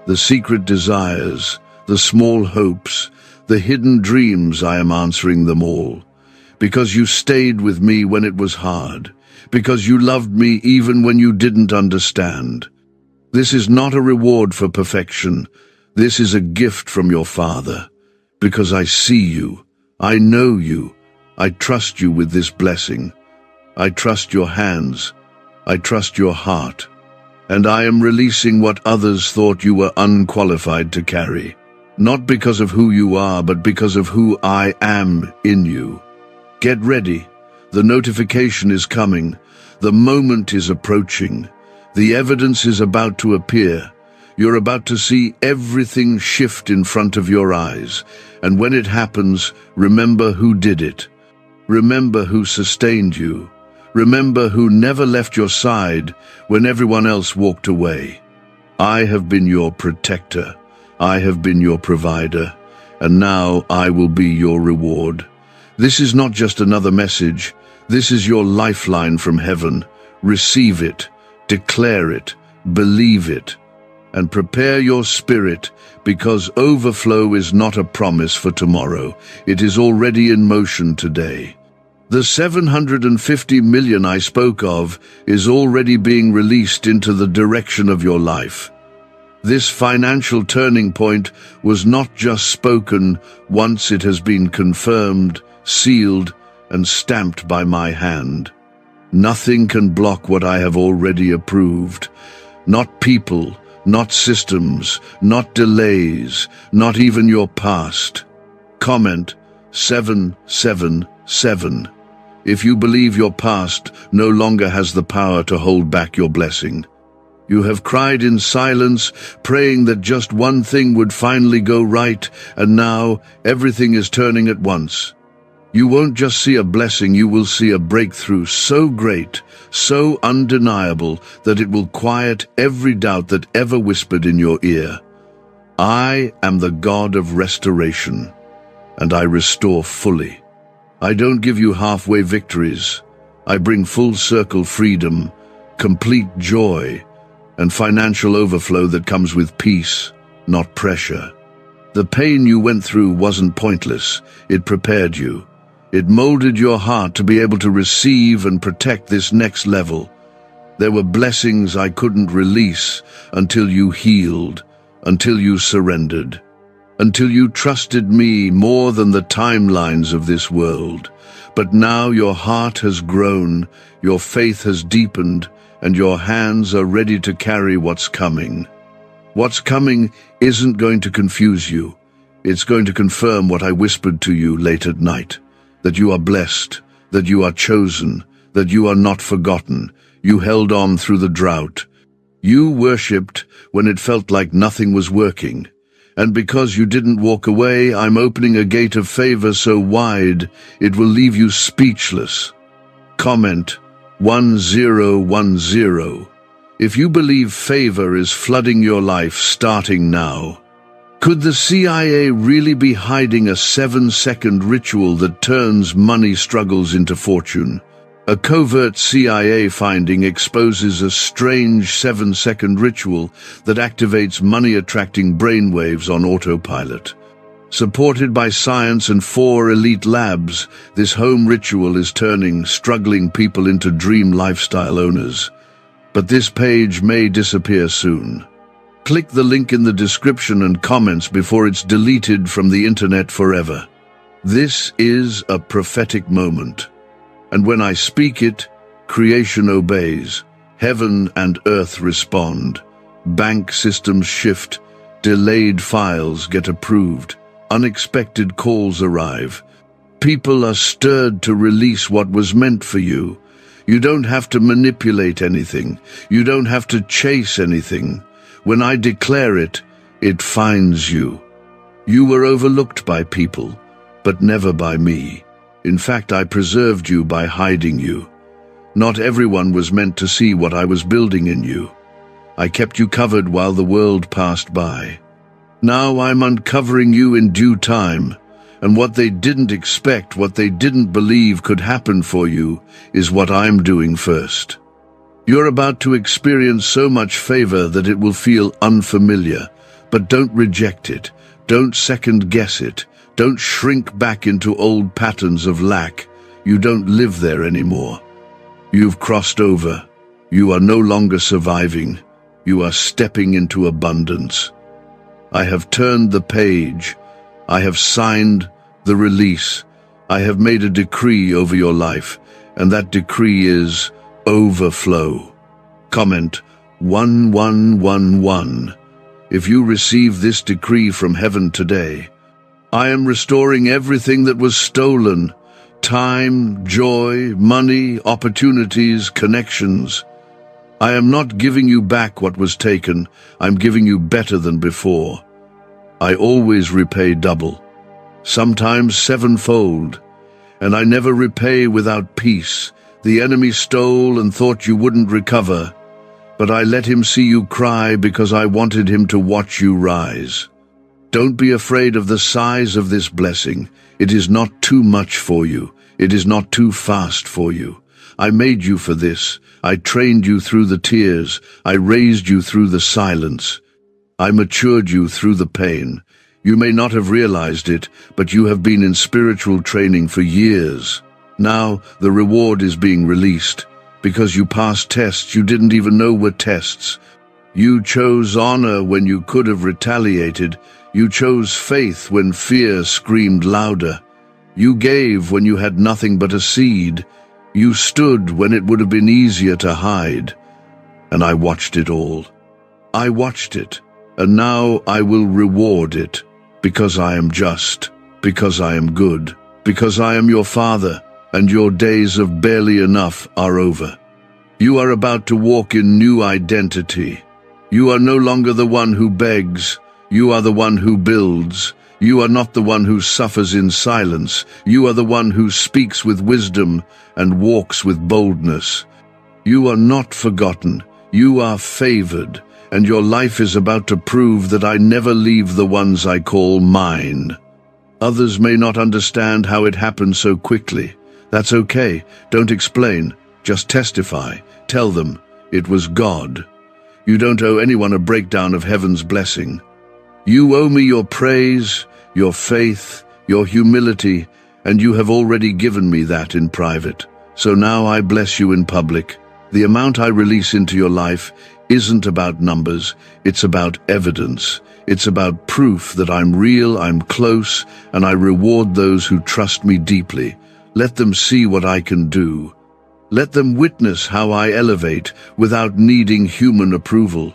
The secret desires, the small hopes, the hidden dreams, I am answering them all. Because you stayed with me when it was hard. Because you loved me even when you didn't understand. This is not a reward for perfection. This is a gift from your Father. Because I see you. I know you. I trust you with this blessing. I trust your hands. I trust your heart. And I am releasing what others thought you were unqualified to carry. Not because of who you are, but because of who I am in you. Get ready. The notification is coming. The moment is approaching. The evidence is about to appear. You're about to see everything shift in front of your eyes. And when it happens, remember who did it. Remember who sustained you. Remember who never left your side when everyone else walked away. I have been your protector. I have been your provider. And now I will be your reward. This is not just another message. This is your lifeline from heaven. Receive it. Declare it. Believe it. And prepare your spirit, because overflow is not a promise for tomorrow. It is already in motion today. The 750 million I spoke of is already being released into the direction of your life. This financial turning point was not just spoken once, it has been confirmed, sealed, and stamped by my hand. Nothing can block what I have already approved. Not people, not systems, not delays, not even your past. Comment 777. If you believe your past no longer has the power to hold back your blessing. You have cried in silence, praying that just one thing would finally go right, and now everything is turning at once. You won't just see a blessing, you will see a breakthrough so great, so undeniable, that it will quiet every doubt that ever whispered in your ear. I am the God of restoration, and I restore fully. I don't give you halfway victories. I bring full circle freedom, complete joy, and financial overflow that comes with peace, not pressure. The pain you went through wasn't pointless. It prepared you. It molded your heart to be able to receive and protect this next level. There were blessings I couldn't release until you healed, until you surrendered, until you trusted me more than the timelines of this world. But now your heart has grown, your faith has deepened, and your hands are ready to carry what's coming. What's coming isn't going to confuse you. It's going to confirm what I whispered to you late at night. That you are blessed, that you are chosen, that you are not forgotten. You held on through the drought. You worshipped when it felt like nothing was working. And because you didn't walk away, I'm opening a gate of favor so wide, it will leave you speechless. Comment 1010. If you believe favor is flooding your life starting now. Could the CIA really be hiding a 7-second ritual that turns money struggles into fortune? A covert CIA finding exposes a strange 7-second ritual that activates money-attracting brainwaves on autopilot. Supported by science and 4 elite labs, this home ritual is turning struggling people into dream lifestyle owners. But this page may disappear soon. Click the link in the description and comments before it's deleted from the internet forever. This is a prophetic moment. And when I speak it, creation obeys. Heaven and earth respond. Bank systems shift. Delayed files get approved. Unexpected calls arrive. People are stirred to release what was meant for you. You don't have to manipulate anything. You don't have to chase anything. When I declare it, it finds you. You were overlooked by people, but never by me. In fact, I preserved you by hiding you. Not everyone was meant to see what I was building in you. I kept you covered while the world passed by. Now I'm uncovering you in due time, and what they didn't expect, what they didn't believe could happen for you, is what I'm doing first. You're about to experience so much favor that it will feel unfamiliar, but don't reject it. Don't second-guess it. Don't shrink back into old patterns of lack. You don't live there anymore. You've crossed over. You are no longer surviving. You are stepping into abundance. I have turned the page. I have signed the release. I have made a decree over your life, and that decree is overflow. Comment 1111. If you receive this decree from heaven today, I am restoring everything that was stolen: time, joy, money, opportunities, connections. I am not giving you back what was taken. I'm giving you better than before. I always repay double, sometimes 7-fold, and I never repay without peace. The enemy stole and thought you wouldn't recover, but I let him see you cry because I wanted him to watch you rise. Don't be afraid of the size of this blessing. It is not too much for you. It is not too fast for you. I made you for this. I trained you through the tears. I raised you through the silence. I matured you through the pain. You may not have realized it, but you have been in spiritual training for years. Now the reward is being released. Because you passed tests you didn't even know were tests. You chose honor when you could have retaliated. You chose faith when fear screamed louder. You gave when you had nothing but a seed. You stood when it would have been easier to hide. And I watched it all. I watched it, and now I will reward it, because I am just, because I am good, because I am your Father, and your days of barely enough are over. You are about to walk in new identity. You are no longer the one who begs. You are the one who builds. You are not the one who suffers in silence. You are the one who speaks with wisdom and walks with boldness. You are not forgotten. You are favored, and your life is about to prove that I never leave the ones I call mine. Others may not understand how it happened so quickly. That's okay. Don't explain. Just testify. Tell them it was God. You don't owe anyone a breakdown of heaven's blessing. You owe me your praise, your faith, your humility, and you have already given me that in private. So now I bless you in public. The amount I release into your life isn't about numbers, it's about evidence. It's about proof that I'm real, I'm close, and I reward those who trust me deeply. Let them see what I can do. Let them witness how I elevate without needing human approval.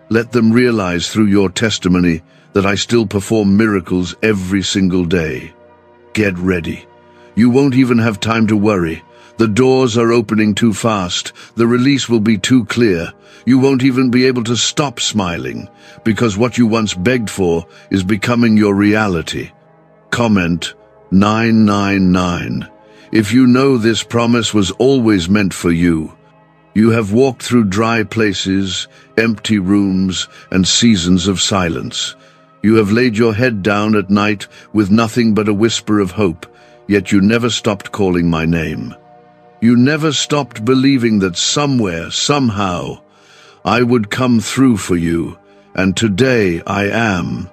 Let them realize through your testimony that I still perform miracles every single day. Get ready. You won't even have time to worry. The doors are opening too fast. The release will be too clear. You won't even be able to stop smiling, because what you once begged for is becoming your reality. Comment 999. If you know this promise was always meant for you. You have walked through dry places, empty rooms, and seasons of silence. You have laid your head down at night with nothing but a whisper of hope, yet you never stopped calling my name. You never stopped believing that somewhere, somehow, I would come through for you, and today I am.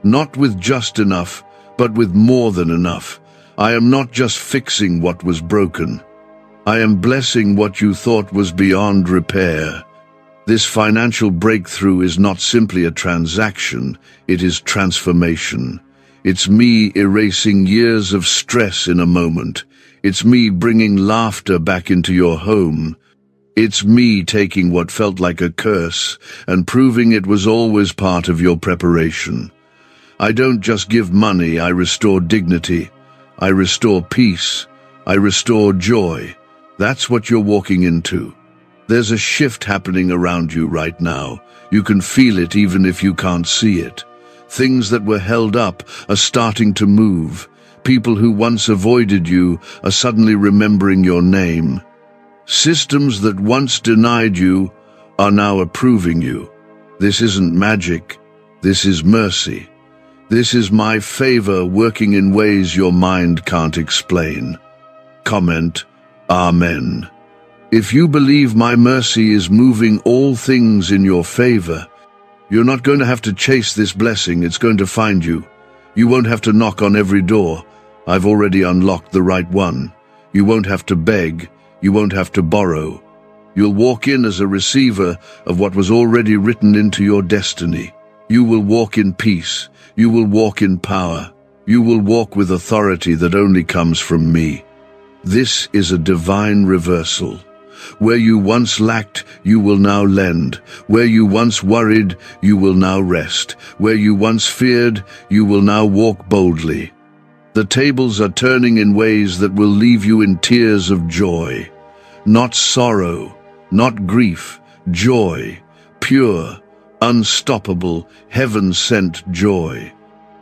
Not with just enough, but with more than enough. I am not just fixing what was broken. I am blessing what you thought was beyond repair. This financial breakthrough is not simply a transaction, it is transformation. It's me erasing years of stress in a moment. It's me bringing laughter back into your home. It's me taking what felt like a curse and proving it was always part of your preparation. I don't just give money, I restore dignity. I restore peace. I restore joy. That's what you're walking into. There's a shift happening around you right now. You can feel it even if you can't see it. Things that were held up are starting to move. People who once avoided you are suddenly remembering your name. Systems that once denied you are now approving you. This isn't magic. This is mercy. This is my favor working in ways your mind can't explain. Comment, Amen. If you believe my mercy is moving all things in your favor, you're not going to have to chase this blessing, it's going to find you. You won't have to knock on every door. I've already unlocked the right one. You won't have to beg. You won't have to borrow. You'll walk in as a receiver of what was already written into your destiny. You will walk in peace. You will walk in power. You will walk with authority that only comes from me. This is a divine reversal. Where you once lacked, you will now lend. Where you once worried, you will now rest. Where you once feared, you will now walk boldly. The tables are turning in ways that will leave you in tears of joy. Not sorrow, not grief, joy, pure, unstoppable, heaven-sent joy.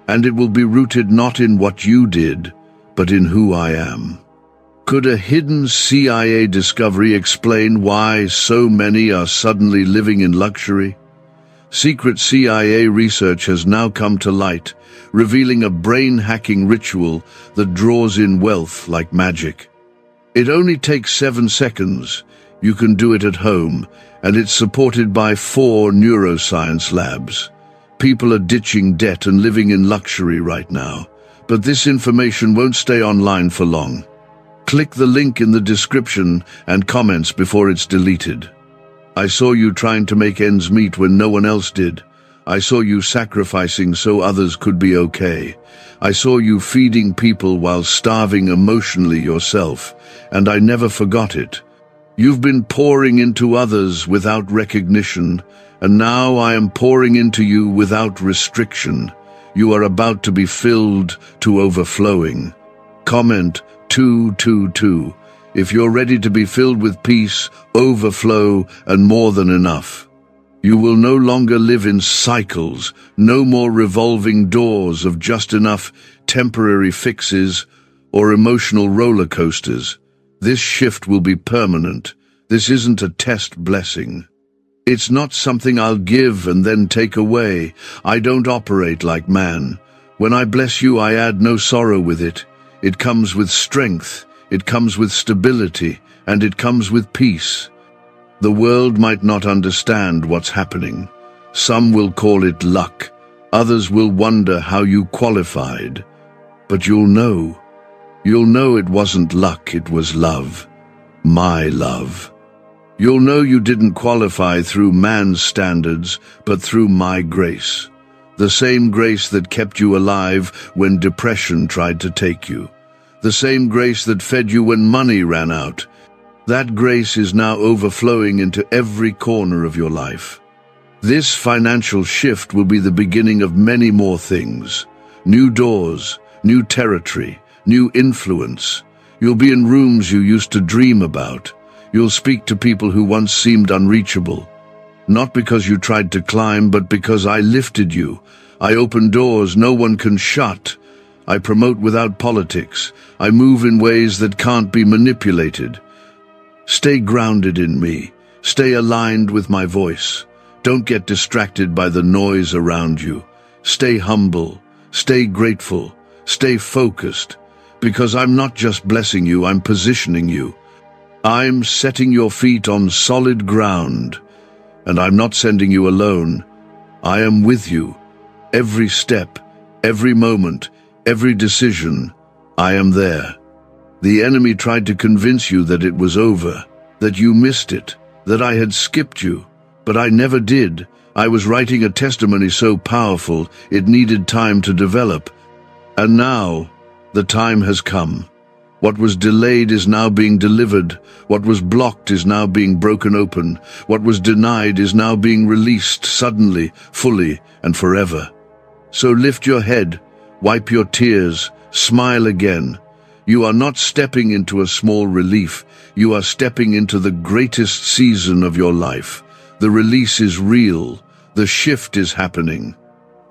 And it will be rooted not in what you did, but in who I am. Could a hidden CIA discovery explain why so many are suddenly living in luxury? Secret CIA research has now come to light, revealing a brain-hacking ritual that draws in wealth like magic. It only takes 7 seconds. You can do it at home, and it's supported by 4 neuroscience labs. People are ditching debt and living in luxury right now, but this information won't stay online for long. Click the link in the description and comments before it's deleted. I saw you trying to make ends meet when no one else did. I saw you sacrificing so others could be okay. I saw you feeding people while starving emotionally yourself, and I never forgot it. You've been pouring into others without recognition, and now I am pouring into you without restriction. You are about to be filled to overflowing. Comment 222 if you're ready to be filled with peace, overflow, and more than enough. You will no longer live in cycles, no more revolving doors of just enough temporary fixes or emotional roller coasters. This shift will be permanent. This isn't a test blessing. It's not something I'll give and then take away. I don't operate like man. When I bless you, I add no sorrow with it. It comes with strength, it comes with stability, and it comes with peace. The world might not understand what's happening. Some will call it luck. Others will wonder how you qualified. But you'll know. You'll know it wasn't luck, it was love. My love. You'll know you didn't qualify through man's standards, but through my grace. The same grace that kept you alive when depression tried to take you. The same grace that fed you when money ran out. That grace is now overflowing into every corner of your life. This financial shift will be the beginning of many more things. New doors, new territory, new influence. You'll be in rooms you used to dream about. You'll speak to people who once seemed unreachable. Not because you tried to climb, but because I lifted you. I open doors no one can shut. I promote without politics. I move in ways that can't be manipulated. Stay grounded in me. Stay aligned with my voice. Don't get distracted by the noise around you. Stay humble, stay grateful, stay focused, because I'm not just blessing you, I'm positioning you. I'm setting your feet on solid ground, and I'm not sending you alone. I am with you. Every step, every moment, every decision, I am there. The enemy tried to convince you that it was over, that you missed it, that I had skipped you, but I never did. I was writing a testimony so powerful, it needed time to develop. And now, the time has come. What was delayed is now being delivered. What was blocked is now being broken open. What was denied is now being released suddenly, fully, and forever. So lift your head, wipe your tears, smile again. You are not stepping into a small relief. You are stepping into the greatest season of your life. The release is real. The shift is happening.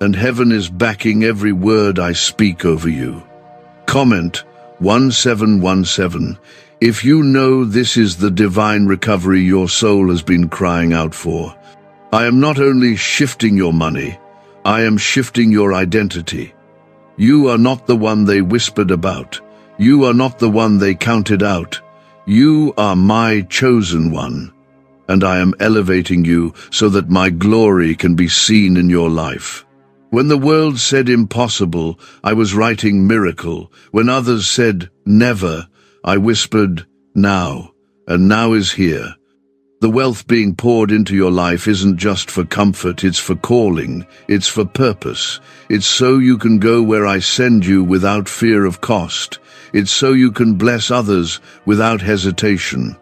And heaven is backing every word I speak over you. Comment 1717. If you know this is the divine recovery your soul has been crying out for. I am not only shifting your money, I am shifting your identity. You are not the one they whispered about. You are not the one they counted out. You are my chosen one. And I am elevating you so that my glory can be seen in your life. When the world said impossible, I was writing miracle. When others said never, I whispered now, and now is here. The wealth being poured into your life isn't just for comfort, it's for calling, it's for purpose. It's so you can go where I send you without fear of cost. It's so you can bless others without hesitation.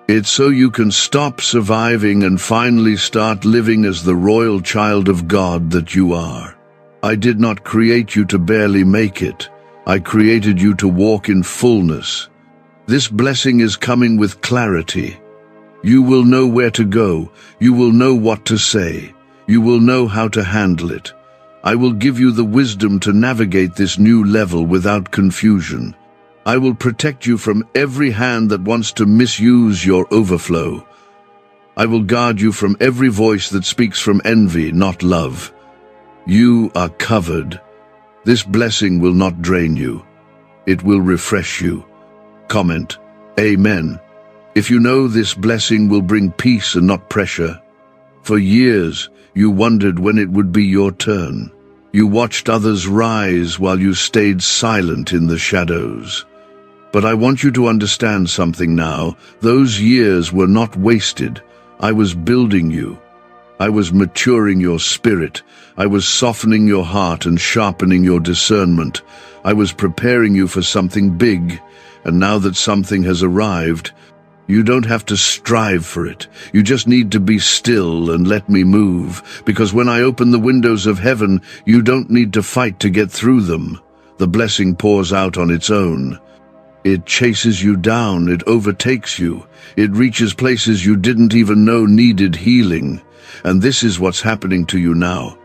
It's so you can stop surviving and finally start living as the royal child of God that you are. I did not create you to barely make it. I created you to walk in fullness. This blessing is coming with clarity. You will know where to go. You will know what to say. You will know how to handle it. I will give you the wisdom to navigate this new level without confusion. I will protect you from every hand that wants to misuse your overflow. I will guard you from every voice that speaks from envy, not love. You are covered. This blessing will not drain you. It will refresh you. Comment, Amen. If you know this blessing will bring peace and not pressure. For years, you wondered when it would be your turn. You watched others rise while you stayed silent in the shadows. But I want you to understand something now. Those years were not wasted. I was building you. I was maturing your spirit. I was softening your heart and sharpening your discernment. I was preparing you for something big. And now that something has arrived, you don't have to strive for it. You just need to be still and let me move. Because when I open the windows of heaven, you don't need to fight to get through them. The blessing pours out on its own. It chases you down, it overtakes you. It reaches places you didn't even know needed healing. And this is what's happening to you now.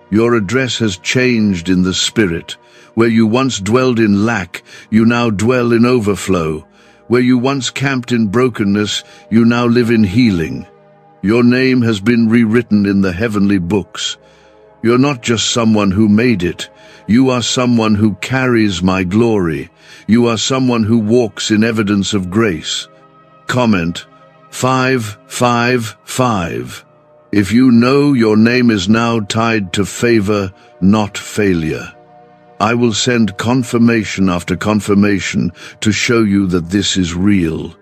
Your address has changed in the spirit. Where you once dwelled in lack, you now dwell in overflow. Where you once camped in brokenness, you now live in healing. Your name has been rewritten in the heavenly books. You're not just someone who made it. You are someone who carries my glory. You are someone who walks in evidence of grace. Comment 555. If you know your name is now tied to favor, not failure. I will send confirmation after confirmation to show you that this is real.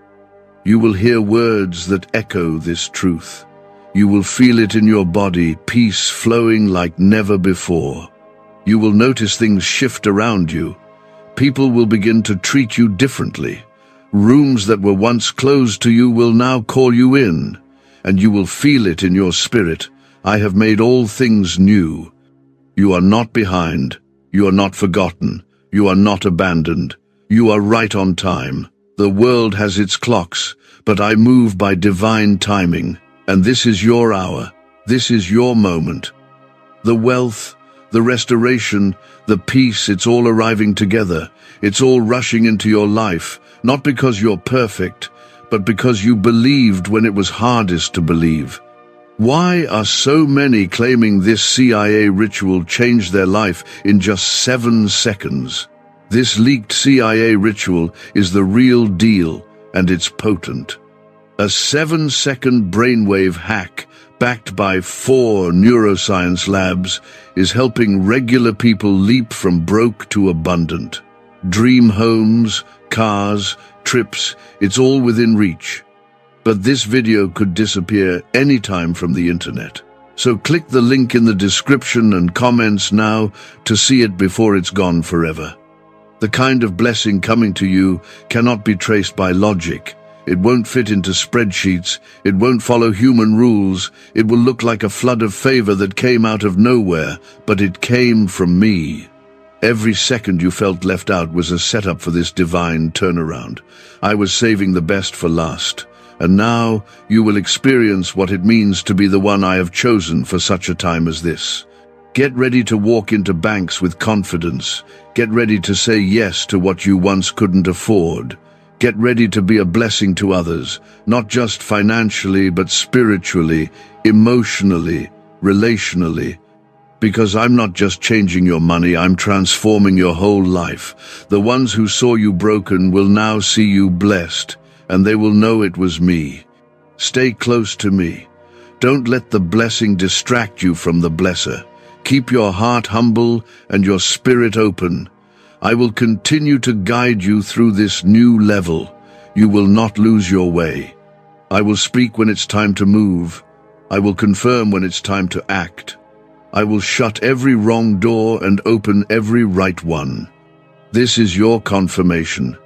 You will hear words that echo this truth. You will feel it in your body, peace flowing like never before. You will notice things shift around you. People will begin to treat you differently. Rooms that were once closed to you will now call you in, and you will feel it in your spirit. I have made all things new. You are not behind. You are not forgotten. You are not abandoned. You are right on time. The world has its clocks, but I move by divine timing. And this is your hour. This is your moment. The wealth, the restoration, the peace, it's all arriving together. It's all rushing into your life, not because you're perfect, but because you believed when it was hardest to believe. Why are so many claiming this CIA ritual changed their life in just 7 seconds? This leaked CIA ritual is the real deal, and it's potent. A 7-second brainwave hack backed by 4 neuroscience labs is helping regular people leap from broke to abundant. Dream homes, cars, trips, it's all within reach. But this video could disappear anytime from the internet. So click the link in the description and comments now to see it before it's gone forever. The kind of blessing coming to you cannot be traced by logic. It won't fit into spreadsheets. It won't follow human rules. It will look like a flood of favor that came out of nowhere, but it came from me. Every second you felt left out was a setup for this divine turnaround. I was saving the best for last. And now you will experience what it means to be the one I have chosen for such a time as this. Get ready to walk into banks with confidence. Get ready to say yes to what you once couldn't afford. Get ready to be a blessing to others, not just financially, but spiritually, emotionally, relationally. Because I'm not just changing your money, I'm transforming your whole life. The ones who saw you broken will now see you blessed, and they will know it was me. Stay close to me. Don't let the blessing distract you from the blesser. Keep your heart humble and your spirit open. I will continue to guide you through this new level. You will not lose your way. I will speak when it's time to move. I will confirm when it's time to act. I will shut every wrong door and open every right one. This is your confirmation.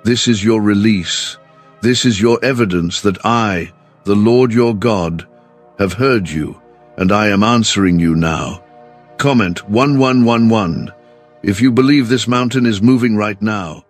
This is your release. This is your evidence that I, the Lord your God, have heard you, and I am answering you now. Comment 1111 if you believe this mountain is moving right now.